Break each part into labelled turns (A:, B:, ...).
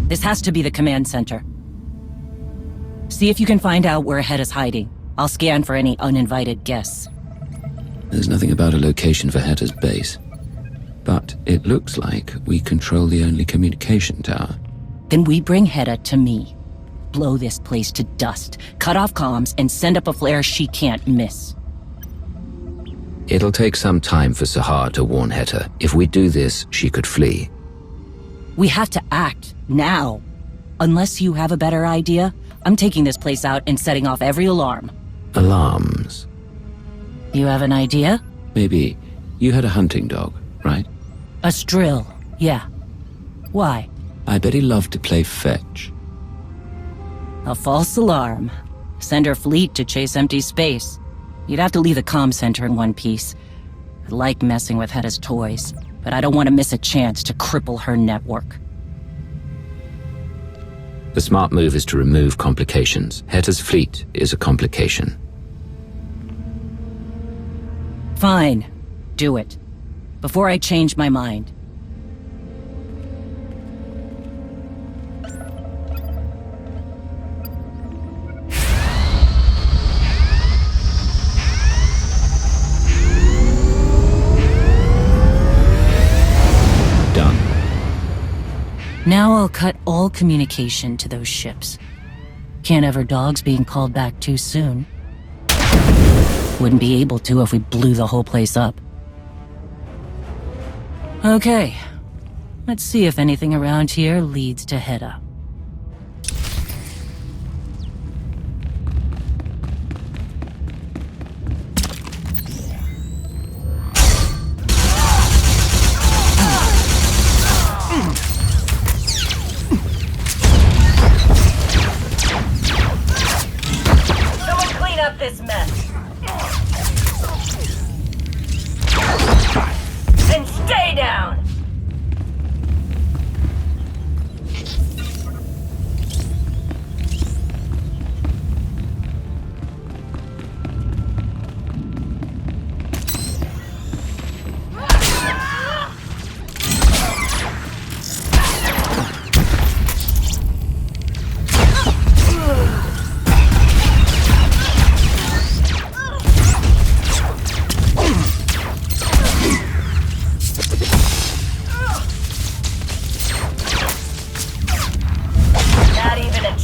A: This has to be the command center. See if you can find out where Heta's hiding. I'll scan for any uninvited guests.
B: There's nothing about a location for Heta's base. But it looks like we control the only communication tower.
A: Then we bring Heta to me. Blow this place to dust, cut off comms, and send up a flare she can't miss.
B: It'll take some time for Sahar to warn Heta. If we do this, she could flee.
A: We have to act, now. Unless you have a better idea, I'm taking this place out and setting off every alarm.
B: Alarms?
A: You have an idea?
B: Maybe you had a hunting dog, right?
A: A Strill, yeah. Why?
B: I bet he loved to play fetch.
A: A false alarm. Send her fleet to chase empty space. You'd have to leave the comm center in one piece. I like messing with Heta's toys, but I don't want to miss a chance to cripple her network.
B: The smart move is to remove complications. Heta's fleet is a complication.
A: Fine. Do it. Before I change my mind. Now I'll cut all communication to those ships. Can't have her dogs being called back too soon. Wouldn't be able to if we blew the whole place up. Okay. Let's see if anything around here leads to Heta. This mess. And stay down!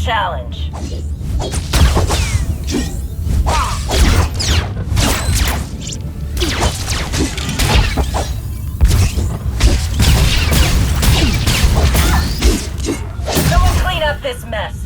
A: Challenge. Someone clean up this mess.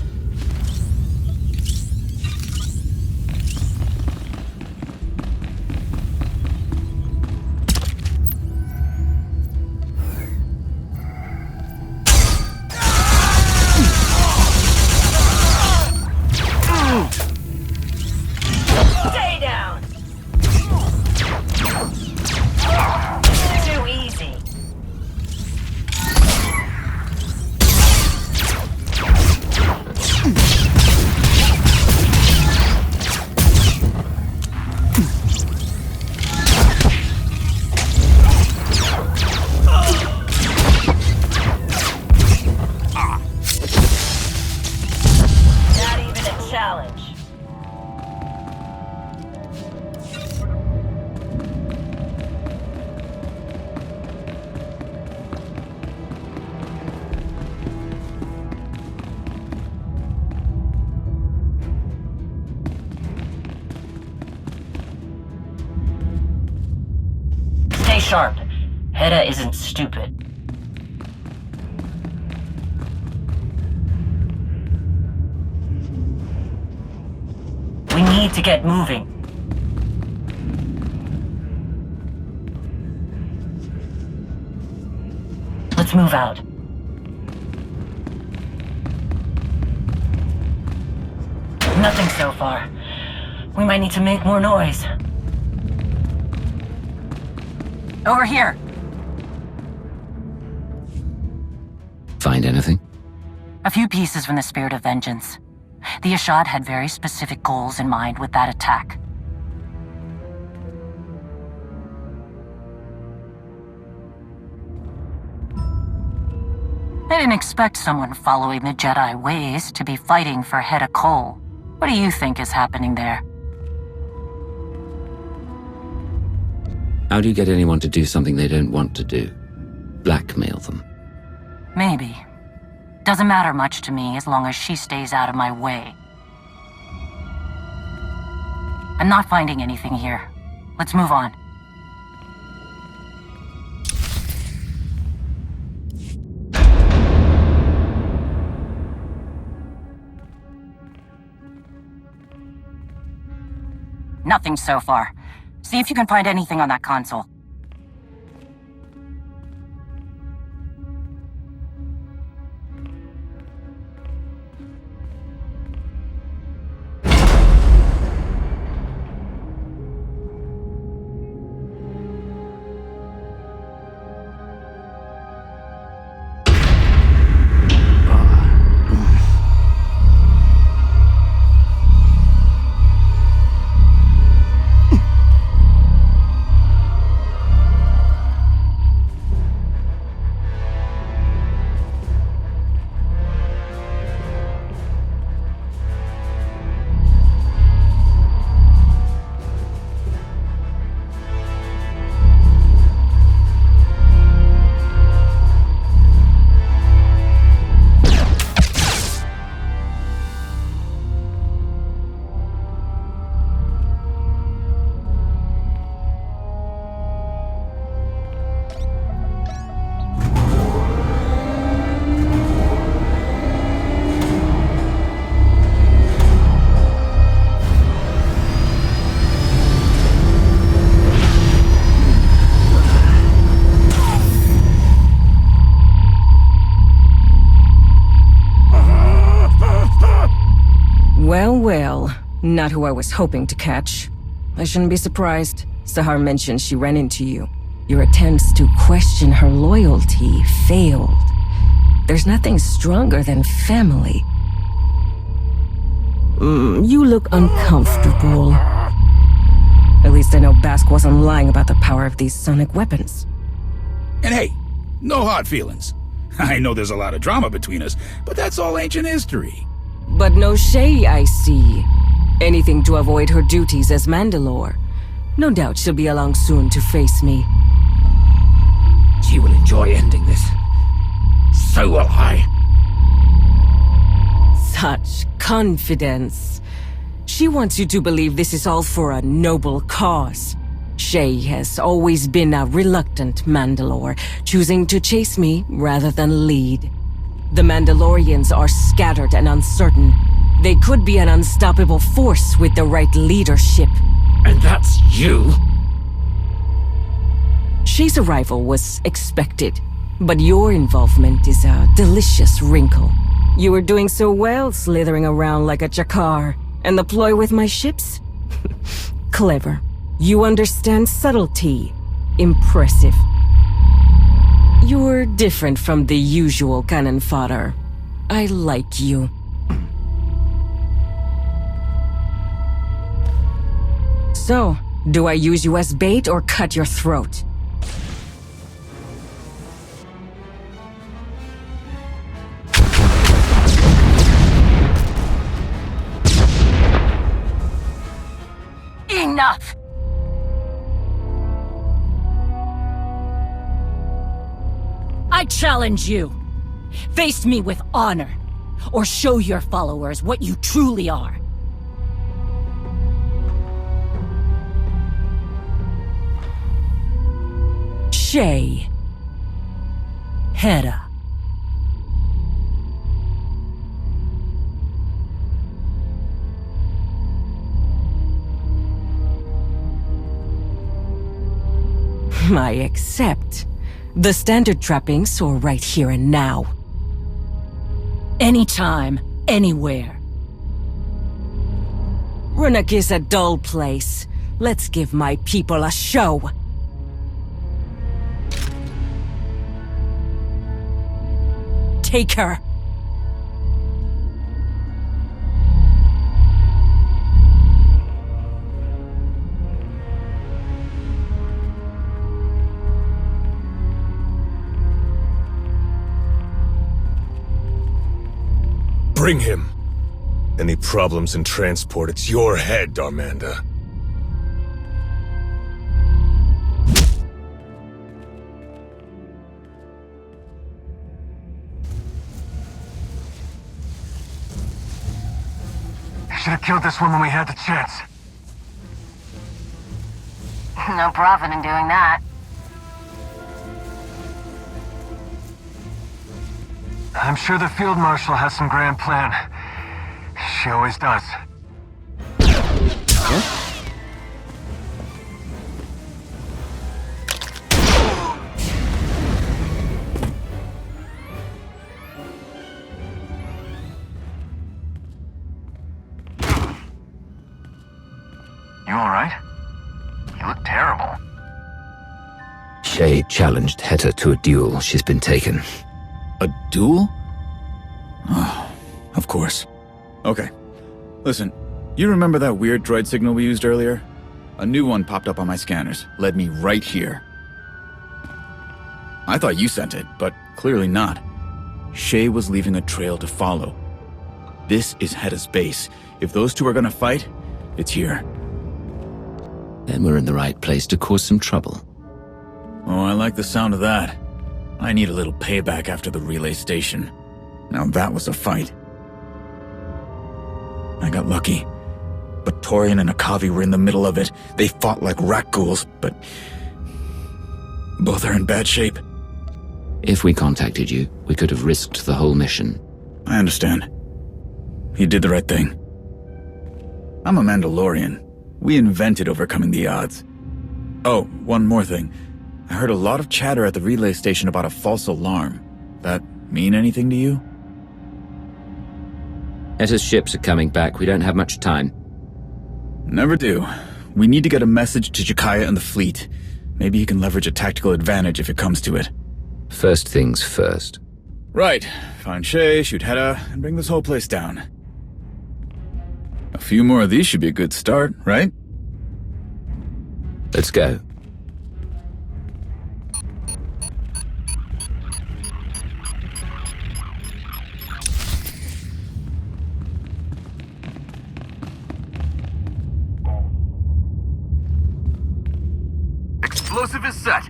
A: Stay sharp. Heta isn't stupid. We need to get moving. Let's move out. Nothing so far. We might need to make more noise. Over here.
B: Find anything?
A: A few pieces from the Spirit of Vengeance. The Ashad had very specific goals in mind with that attack. I didn't expect someone following the Jedi ways to be fighting for Heta Kol. What do you think is happening there?
B: How do you get anyone to do something they don't want to do? Blackmail them?
A: Maybe. Doesn't matter much to me as long as she stays out of my way. I'm not finding anything here. Let's move on. Nothing so far. See if you can find anything on that console.
C: Well, not who I was hoping to catch. I shouldn't be surprised. Sahar mentioned she ran into you. Your attempts to question her loyalty failed. There's nothing stronger than family. You look uncomfortable. At least I know Bask wasn't lying about the power of these sonic weapons.
D: And hey, no hard feelings. I know there's a lot of drama between us, but that's all ancient history.
C: But no Shae, I see. Anything to avoid her duties as Mandalore. No doubt she'll be along soon to face me.
D: She will enjoy ending this. So will I.
C: Such confidence. She wants you to believe this is all for a noble cause. Shae has always been a reluctant Mandalore, choosing to chase me rather than lead. The Mandalorians are scattered and uncertain. They could be an unstoppable force with the right leadership.
D: And that's you?
C: Shae's arrival was expected, but your involvement is a delicious wrinkle. You were doing so well slithering around like a Jakar, and the ploy with my ships? Clever. You understand subtlety. Impressive. You're different from the usual cannon fodder. I like you. So, do I use you as bait or cut your throat?
A: Enough! I challenge you. Face me with honor, or show your followers what you truly are. Shae. Heta.
C: I accept. The standard trappings are right here and now.
A: Anytime, anywhere.
C: Ruhnuk is a dull place. Let's give my people a show. Take her.
E: Bring him. Any problems in transport, it's your head, Darmanda.
F: Should have killed this one when we had the chance.
G: No profit in doing that.
F: I'm sure the Field Marshal has some grand plan. She always does. You alright? You look terrible.
B: Shae challenged Heta to a duel. She's been taken.
D: A duel? Oh, of course. Okay. Listen, you remember that weird droid signal we used earlier? A new one popped up on my scanners, led me right here. I thought you sent it, but clearly not. Shae was leaving a trail to follow. This is Heta's base. If those two are gonna fight, it's here.
B: Then we're in the right place to cause some trouble.
D: Oh, I like the sound of that. I need a little payback after the relay station. Now that was a fight. I got lucky. But Torian and Akavi were in the middle of it. They fought like rat ghouls, but both are in bad shape.
B: If we contacted you, we could have risked the whole mission.
D: I understand. You did the right thing. I'm a Mandalorian. We invented overcoming the odds. Oh, one more thing. I heard a lot of chatter at the relay station about a false alarm. That mean anything to you?
B: Heta's ships are coming back. We don't have much time.
D: Never do. We need to get a message to Jakaya and the fleet. Maybe he can leverage a tactical advantage if it comes to it.
B: First things first.
D: Right. Find Shae, shoot Heta, and bring this whole place down. A few more of these should be a good start, right?
B: Let's go.
F: Explosive is set.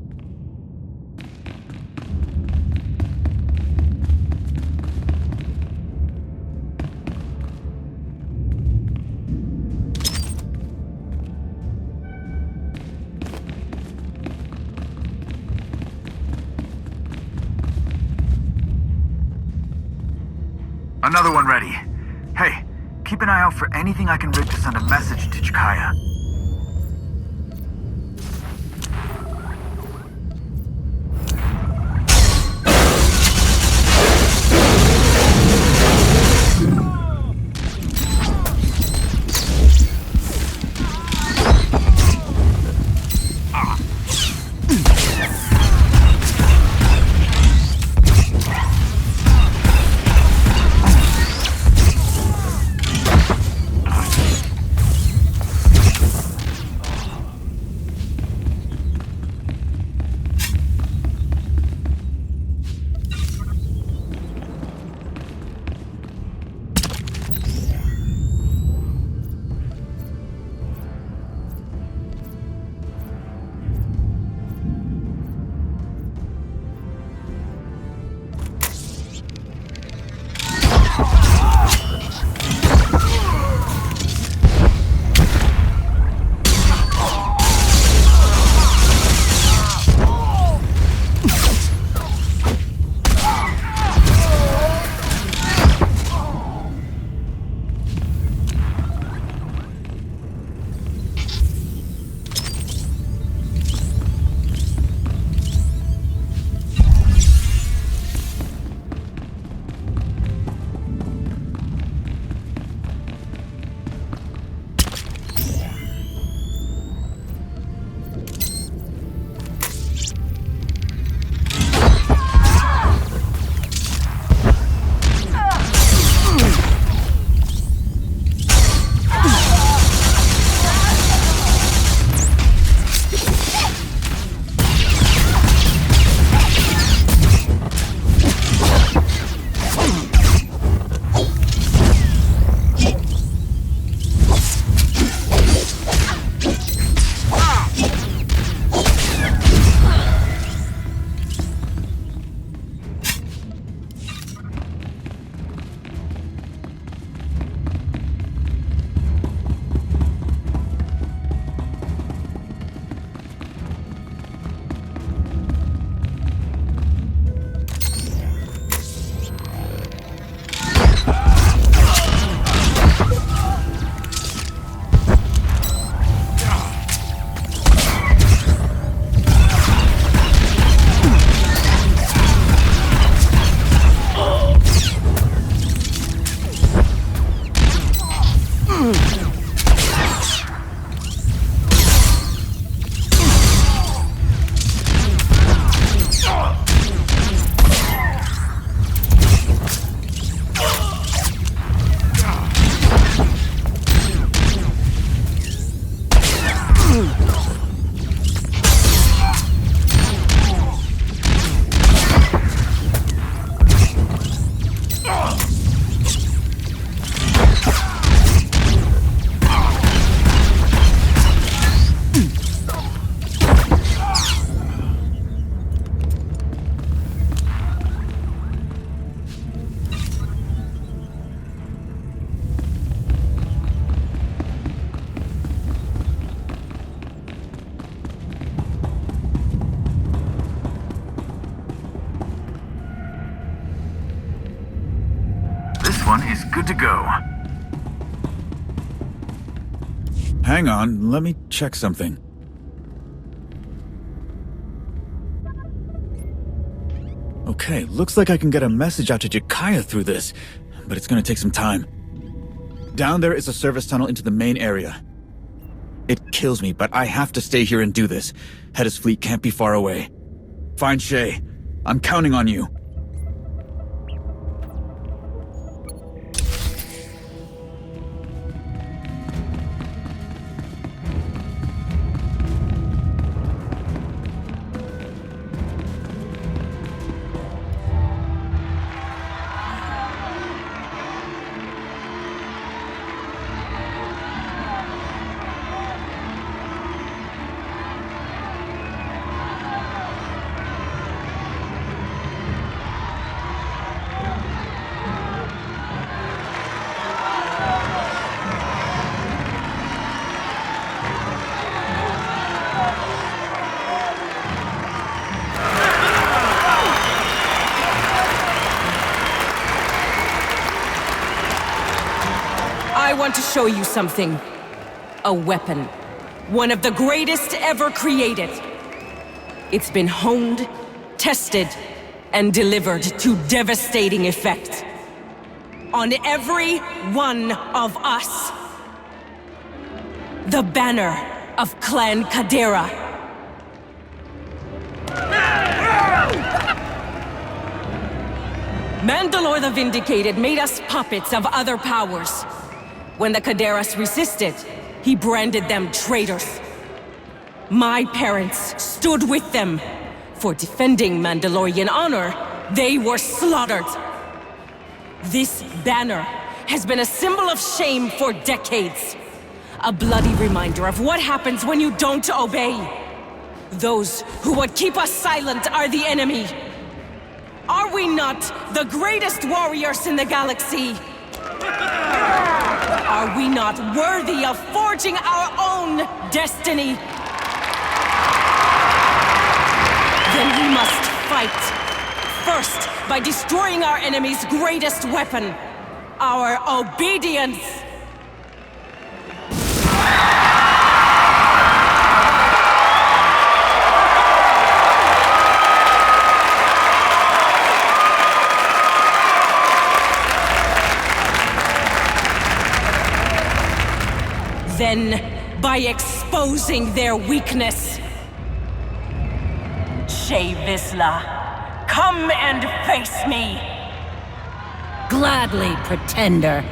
F: Another one ready. Hey, keep an eye out for anything I can rig to send a message to Jakaya. one is good to go.
D: Hang on, let me check something. Okay, looks like I can get a message out to Jakaya through this, but it's gonna take some time. Down there is a service tunnel into the main area. It kills me, but I have to stay here and do this. Heta's fleet can't be far away. Find Shae. I'm counting on you.
C: I want to show you something. A weapon. One of the greatest ever created. It's been honed, tested, and delivered to devastating effect. On every one of us. The banner of Clan Kadera. Mandalore the Vindicated made us puppets of other powers. When the Kaderas resisted, he branded them traitors. My parents stood with them. For defending Mandalorian honor, they were slaughtered. This banner has been a symbol of shame for decades. A bloody reminder of what happens when you don't obey. Those who would keep us silent are the enemy. Are we not the greatest warriors in the galaxy? Are we not worthy of forging our own destiny? Then we must fight. First, by destroying our enemy's greatest weapon, our obedience. Then, by exposing their weakness. Shae Vizla, come and face me!
A: Gladly, pretender.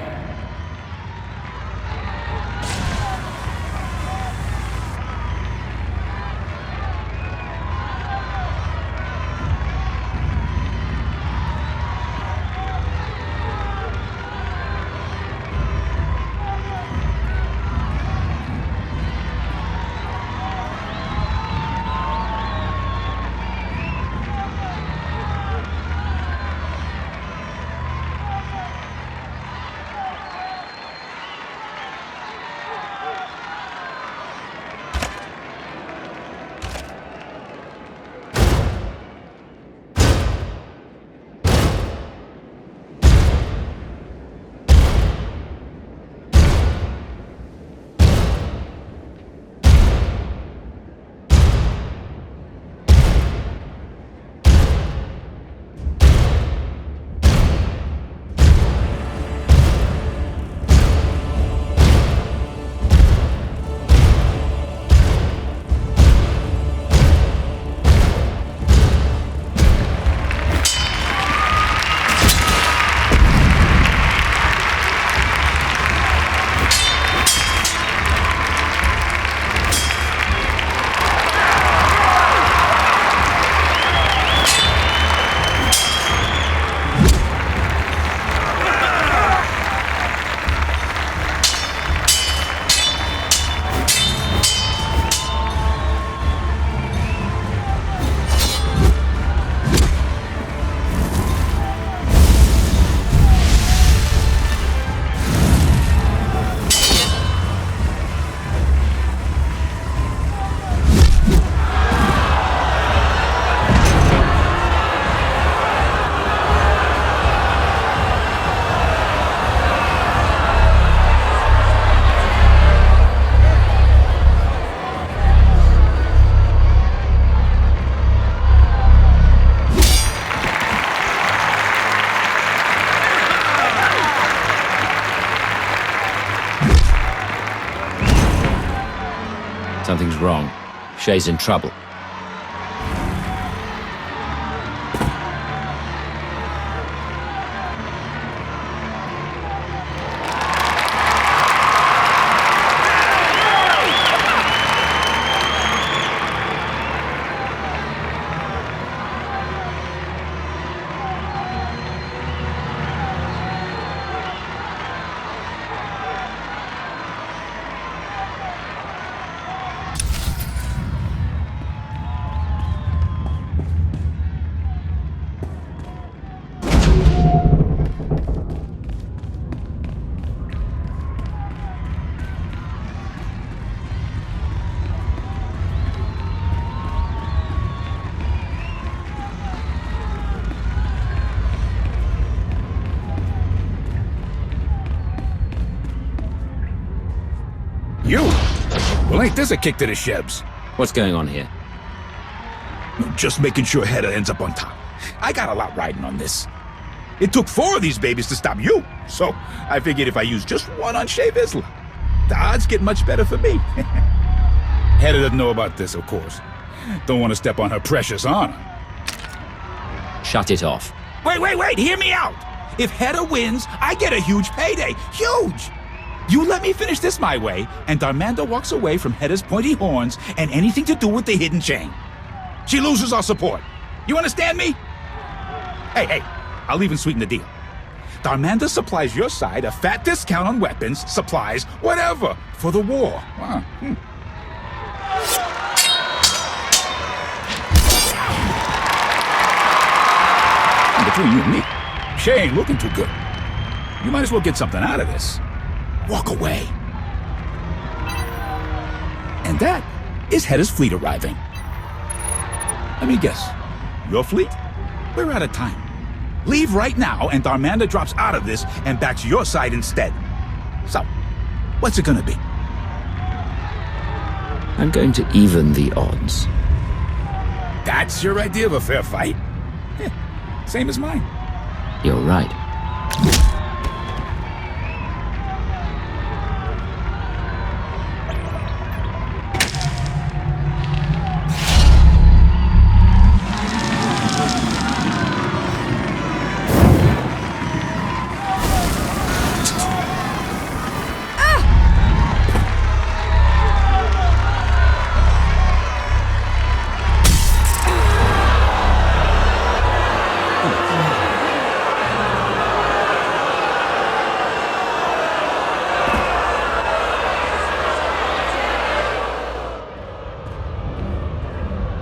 B: Something's wrong. Shae's in trouble.
H: You? Well, ain't this a kick to the shebs?
B: What's going on here?
H: Just making sure Heta ends up on top. I got a lot riding on this. It took 4 of these babies to stop you, so I figured if I use just one on Shae Vizla, the odds get much better for me. Heta doesn't know about this, of course. Don't want to step on her precious honor.
B: Shut it off.
H: Wait, hear me out! If Heta wins, I get a huge payday. Huge! You let me finish this my way, and Darmanda walks away from Heta's pointy horns and anything to do with the hidden chain. She loses our support. You understand me? Hey, I'll even sweeten the deal. Darmanda supplies your side a fat discount on weapons, supplies, whatever, for the war. Between you and me, Shae ain't looking too good. You might as well get something out of this. Walk away. And that is Heta's fleet arriving. Let me guess. Your fleet? We're out of time. Leave right now, and Darmanda drops out of this and backs your side instead. So, what's it gonna be?
B: I'm going to even the odds.
H: That's your idea of a fair fight? Same as mine.
B: You're right.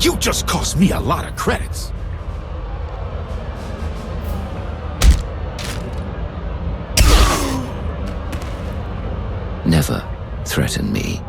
H: You just cost me a lot of credits.
B: Never threaten me.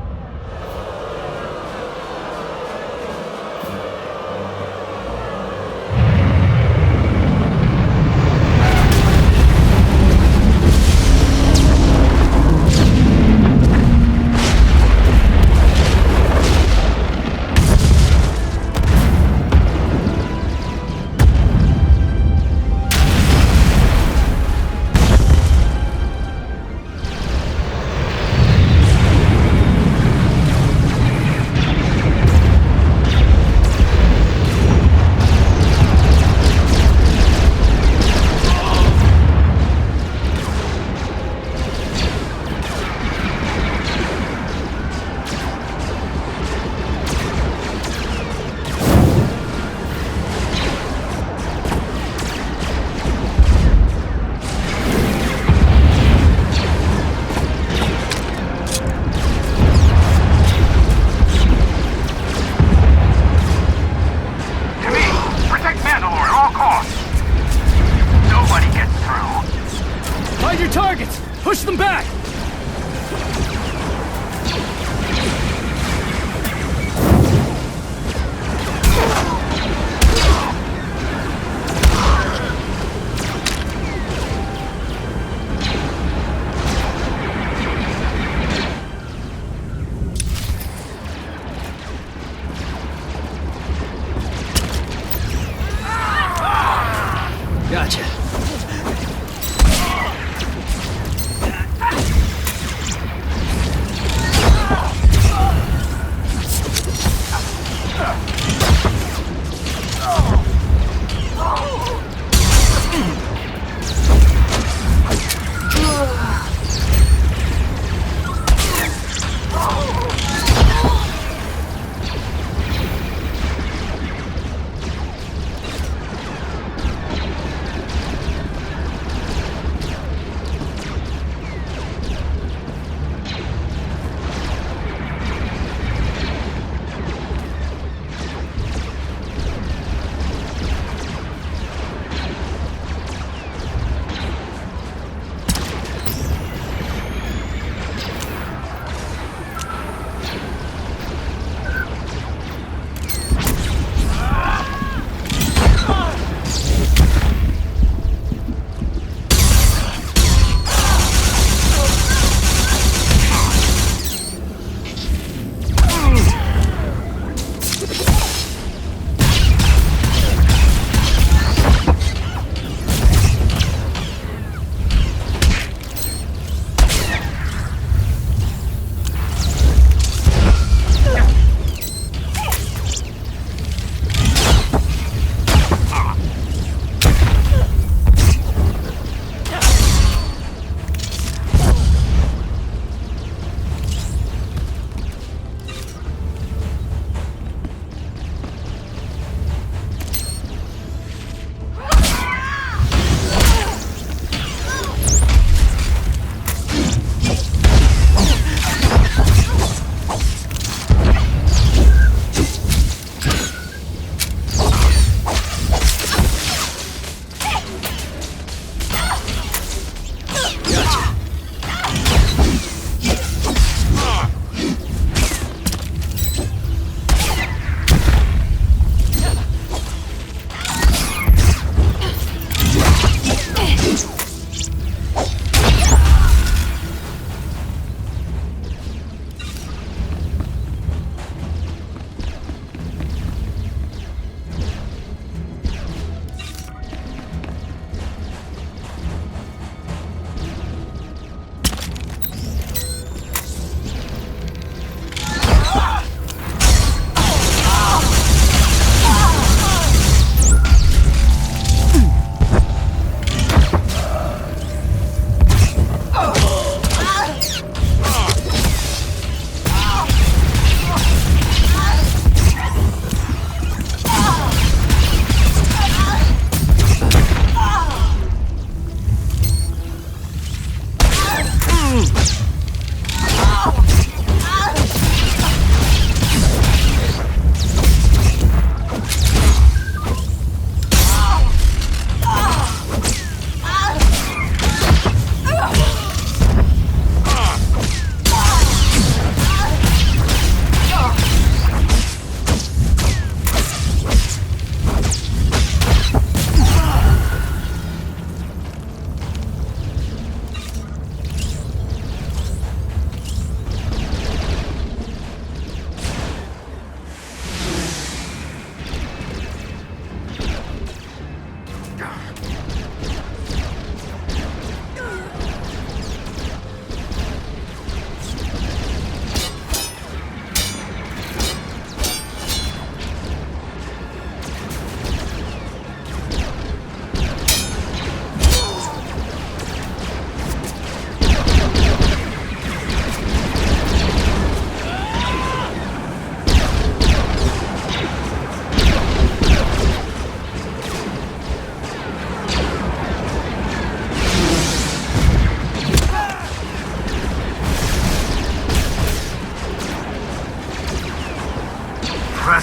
I: Gotcha.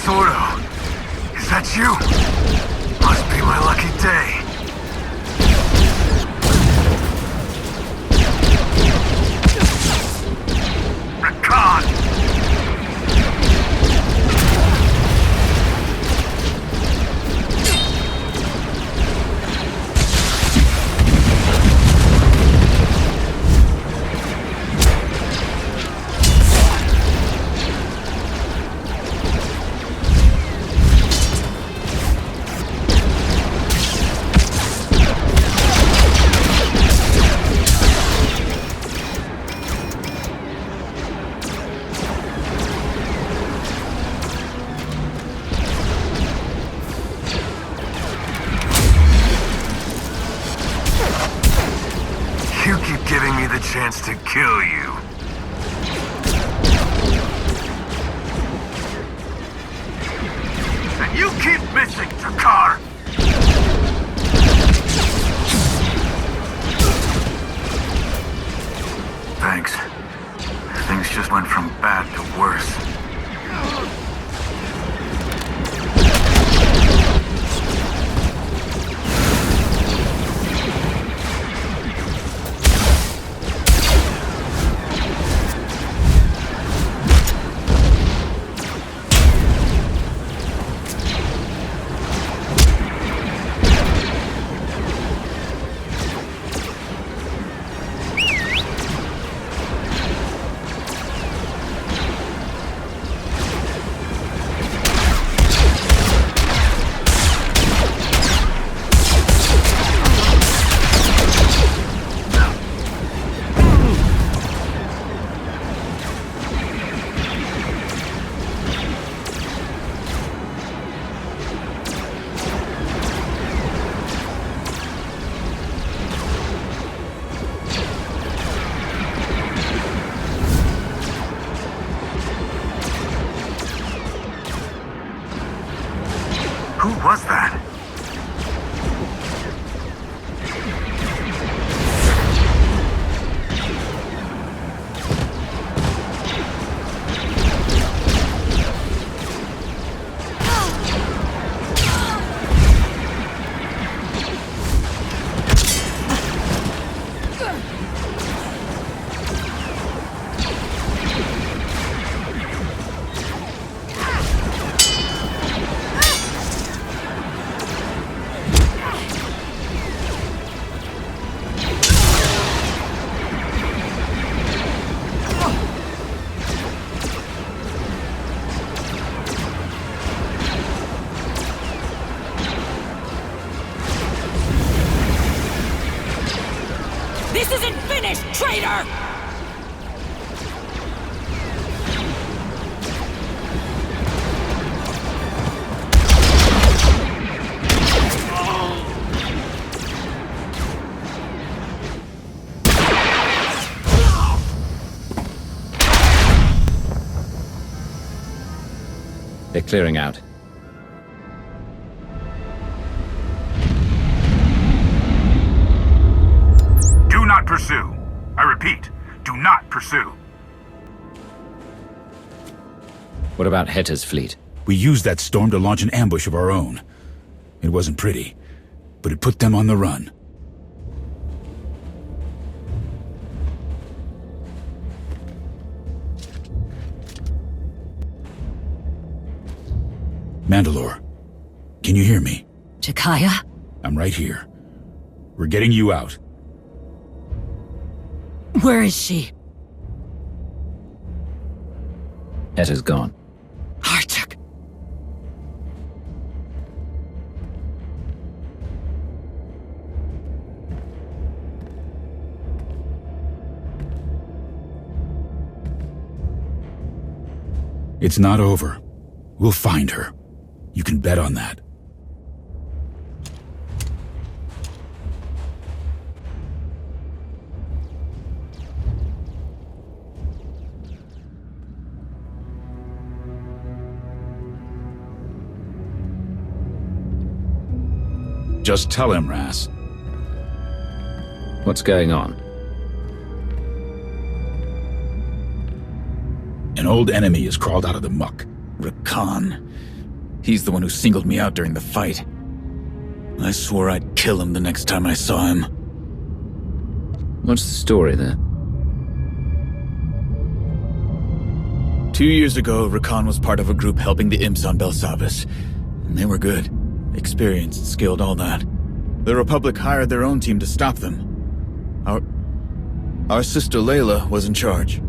F: Ordo, is that you? Must be my lucky day. Ri'kan! Chance to kill you. And you keep missing, Takar! Thanks. Things just went from bad to worse. Who was that?
C: This isn't finished, traitor!
B: They're clearing out.
F: Do not pursue. I repeat, Do not pursue.
B: What about Heta's fleet?
H: We used that storm to launch an ambush of our own. It wasn't pretty, but it put them on the run. Mandalore, can you hear me?
A: Jakaya?
H: I'm right here. We're getting you out.
A: Where is she?
B: Heta's gone.
A: Artuk.
H: It's not over. We'll find her. You can bet on that. Just tell him, Rass.
B: What's going on?
H: An old enemy has crawled out of the muck.
D: Ri'kan. He's the one who singled me out during the fight. I swore I'd kill him the next time I saw him.
B: What's the story there?
D: 2 years ago, Ri'kan was part of a group helping the imps on Belsavis. And they were good. Experienced, skilled, all that. The Republic hired their own team to stop them. Our sister Layla was in charge.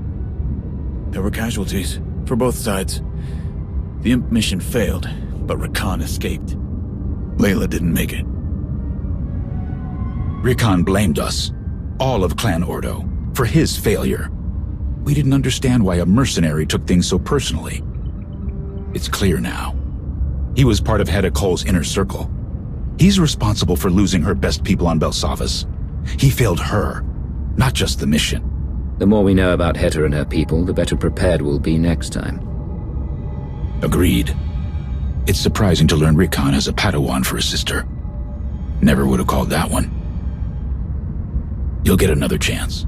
D: There were casualties, for both sides. The imp mission failed, but Ri'kan escaped. Layla didn't make it.
H: Ri'kan blamed us, all of Clan Ordo, for his failure. We didn't understand why a mercenary took things so personally. It's clear now. He was part of Heta Kol's inner circle. He's responsible for losing her best people on Belsavis. He failed her, not just the mission.
B: The more we know about Heta and her people, the better prepared we'll be next time.
H: Agreed. It's surprising to learn Ri'kan has a Padawan for a sister. Never would have called that one. You'll get another chance.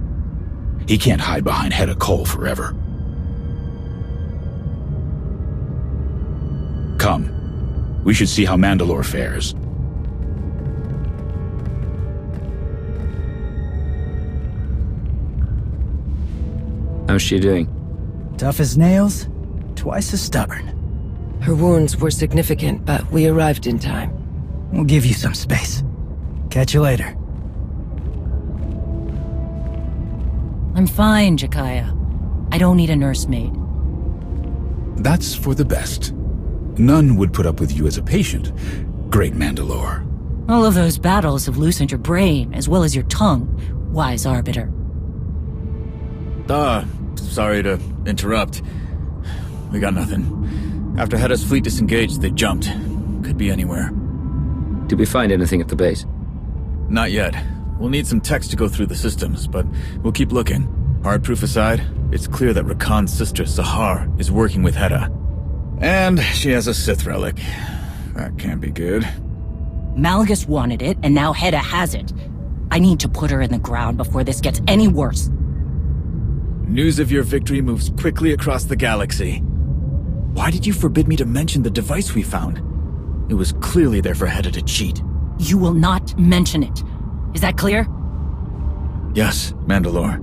H: He can't hide behind Heta Kol forever. Come. We should see how Mandalore fares.
B: How's she doing?
I: Tough as nails, twice as stubborn.
C: Her wounds were significant, but we arrived in time.
I: We'll give you some space. Catch you later.
A: I'm fine, Jakaya. I don't need a nursemaid.
H: That's for the best. None would put up with you as a patient, great Mandalore.
A: All of those battles have loosened your brain, as well as your tongue, wise arbiter.
D: Sorry to interrupt. We got nothing. After Heta's fleet disengaged, they jumped. Could be anywhere.
B: Did we find anything at the base?
D: Not yet. We'll need some text to go through the systems, but we'll keep looking. Hard proof aside, it's clear that Ri'kan's sister, Sahar, is working with Heta. And she has a Sith relic. That can't be good.
A: Malgus wanted it, and now Heta has it. I need to put her in the ground before this gets any worse.
D: News of your victory moves quickly across the galaxy. Why did you forbid me to mention the device we found? It was clearly there for Heta to cheat.
A: You will not mention it. Is that clear?
D: Yes, Mandalore.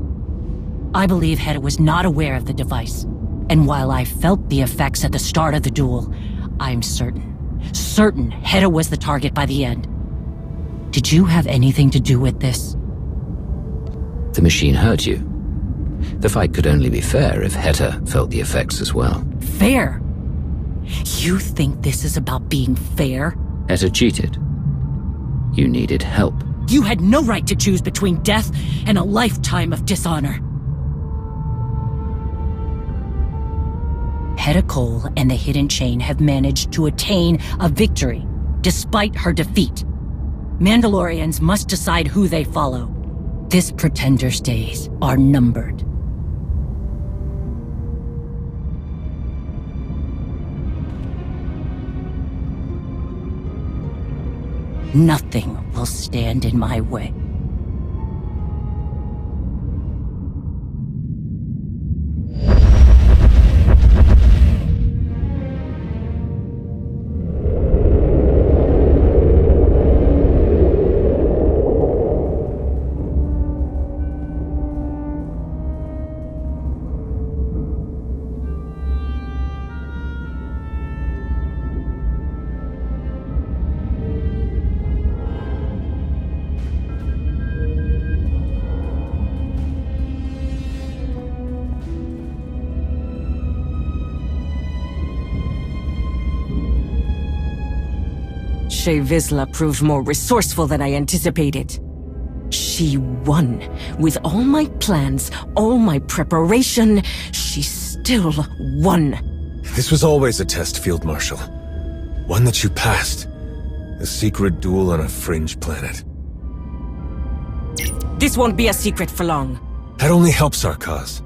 A: I believe Heta was not aware of the device. And while I felt the effects at the start of the duel, I'm certain Heta was the target by the end. Did you have anything to do with this?
B: The machine hurt you. The fight could only be fair if Heta felt the effects as well.
A: Fair? You think this is about being fair?
B: Heta cheated. You needed help.
A: You had no right to choose between death and a lifetime of dishonor. Heta Kol and the Hidden Chain have managed to attain a victory, despite her defeat. Mandalorians must decide who they follow. This Pretender's days are numbered. Nothing will stand in my way.
C: Shae Vizla proved more resourceful than I anticipated. She won. With all my plans, all my preparation, she still won.
E: This was always a test, Field Marshal. One that you passed. A secret duel on a fringe planet.
C: This won't be a secret for long.
E: That only helps our cause.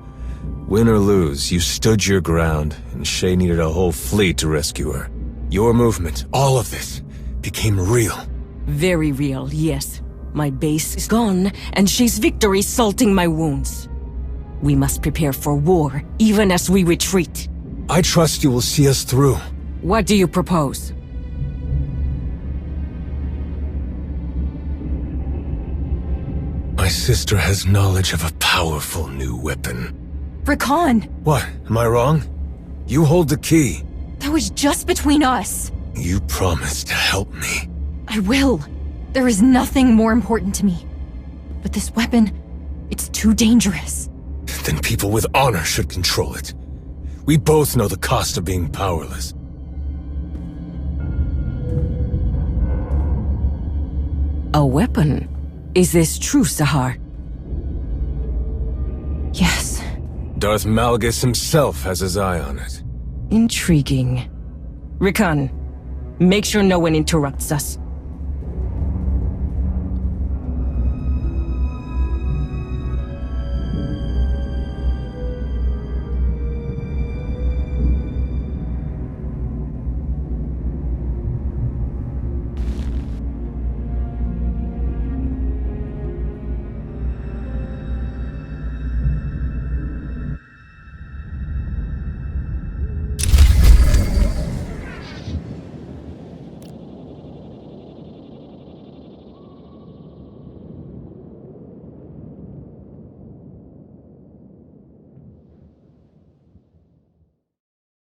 E: Win or lose, you stood your ground, and Shae needed a whole fleet to rescue her. Your movement, all of this, became real.
C: Very real, yes. My base is gone, and Shae's victory salting my wounds. We must prepare for war, even as we retreat.
E: I trust you will see us through.
C: What do you propose?
E: My sister has knowledge of a powerful new weapon.
J: Ri'kan!
E: What? Am I wrong? You hold the key.
J: That was just between us.
E: You promised to help me.
J: I will. There is nothing more important to me. But this weapon, it's too dangerous.
E: Then people with honor should control it. We both know the cost of being powerless.
C: A weapon? Is this true, Sahar?
J: Yes.
E: Darth Malgus himself has his eye on it.
C: Intriguing. Ri'kan, make sure no one interrupts us.